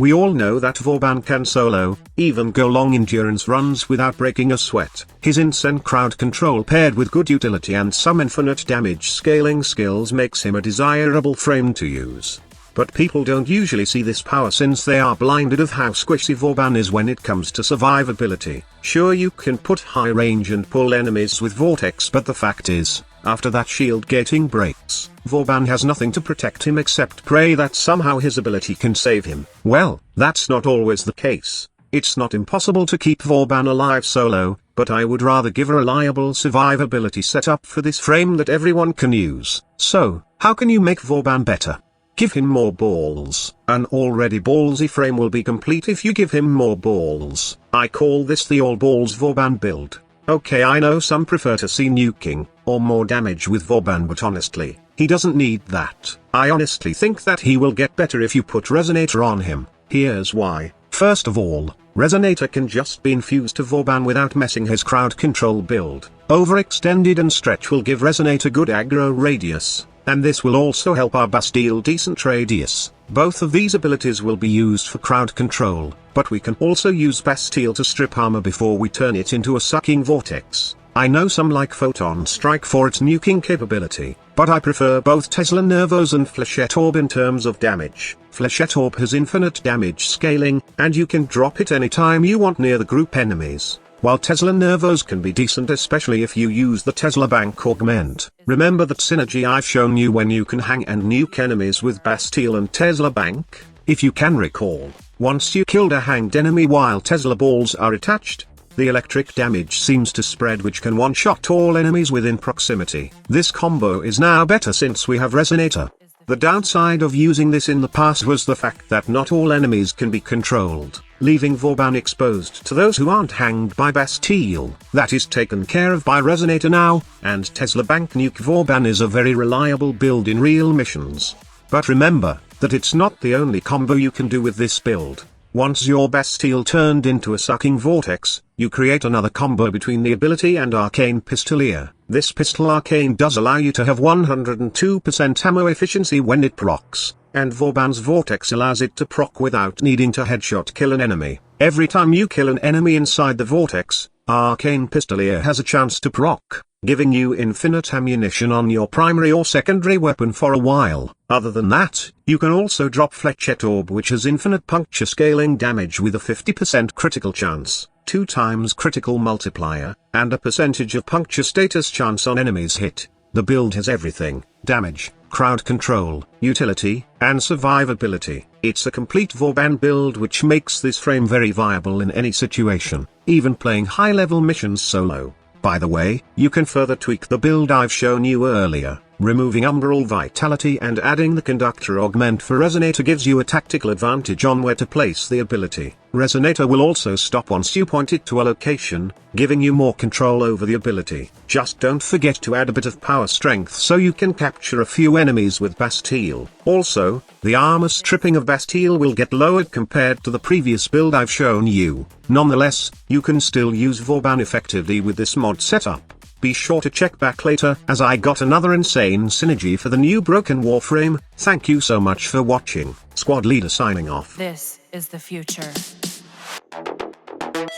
We all know that Vauban can solo, even go long endurance runs without breaking a sweat. His insane crowd control paired with good utility and some infinite damage scaling skills makes him a desirable frame to use. But people don't usually see this power since they are blinded of how squishy Vauban is when it comes to survivability. Sure, you can put high range and pull enemies with Vortex, but the fact is, after that shield gating breaks, Vauban has nothing to protect him except pray that somehow his ability can save him. Well, that's not always the case. It's not impossible to keep Vauban alive solo, but I would rather give a reliable survivability setup for this frame that everyone can use. So, how can you make Vauban better? Give him more balls. An already ballsy frame will be complete if you give him more balls. I call this the all balls Vauban build. Okay, I know some prefer to see nuking, or more damage with Vauban, but honestly, he doesn't need that. I honestly think that he will get better if you put Resonator on him. Here's why. First of all, Resonator can just be infused to Vauban without messing his crowd control build. Overextended and stretch will give Resonator good aggro radius. And this will also help our Bastille decent radius. Both of these abilities will be used for crowd control, but we can also use Bastille to strip armor before we turn it into a sucking vortex. I know some like Photon Strike for its nuking capability, but I prefer both Tesla Nervos and Flechette Orb in terms of damage. Flechette Orb has infinite damage scaling, and you can drop it anytime you want near the group enemies. While Tesla Nervos can be decent especially if you use the Tesla Bank Augment. Remember that synergy I've shown you when you can hang and nuke enemies with Bastille and Tesla Bank? If you can recall, once you killed a hanged enemy while Tesla balls are attached, the electric damage seems to spread which can one-shot all enemies within proximity. This combo is now better since we have Resonator. The downside of using this in the past was the fact that not all enemies can be controlled, leaving Vauban exposed to those who aren't hanged by Bastille. That is taken care of by Resonator now, and Tesla Bank Nuke Vauban is a very reliable build in real missions. But remember, that it's not the only combo you can do with this build. Once your Bastille turned into a sucking vortex, you create another combo between the ability and Arcane Pistolier. This pistol Arcane does allow you to have 102% ammo efficiency when it procs, and Vauban's Vortex allows it to proc without needing to headshot kill an enemy. Every time you kill an enemy inside the Vortex, Arcane Pistolier has a chance to proc, giving you infinite ammunition on your primary or secondary weapon for a while. Other than that, you can also drop Flechette Orb which has infinite puncture scaling damage with a 50% critical chance, 2 times critical multiplier, and a percentage of puncture status chance on enemies hit. The build has everything: damage, crowd control, utility, and survivability. It's a complete Vauban build which makes this frame very viable in any situation, even playing high-level missions solo. By the way, you can further tweak the build I've shown you earlier. Removing Umbral Vitality and adding the Conductor Augment for Resonator gives you a tactical advantage on where to place the ability. Resonator will also stop once you point it to a location, giving you more control over the ability. Just don't forget to add a bit of power strength so you can capture a few enemies with Bastille. Also, the armor stripping of Bastille will get lowered compared to the previous build I've shown you. Nonetheless, you can still use Vauban effectively with this mod setup. Be sure to check back later as I got another insane synergy for the new broken Warframe. Thank you so much for watching. Squad leader signing off. This is the future.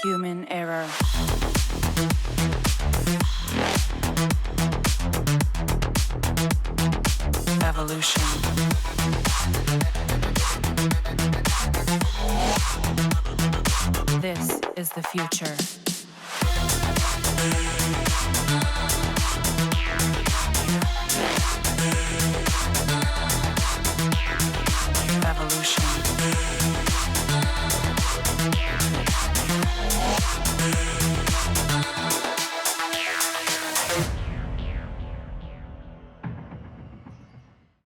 Human error. Evolution. This is the future.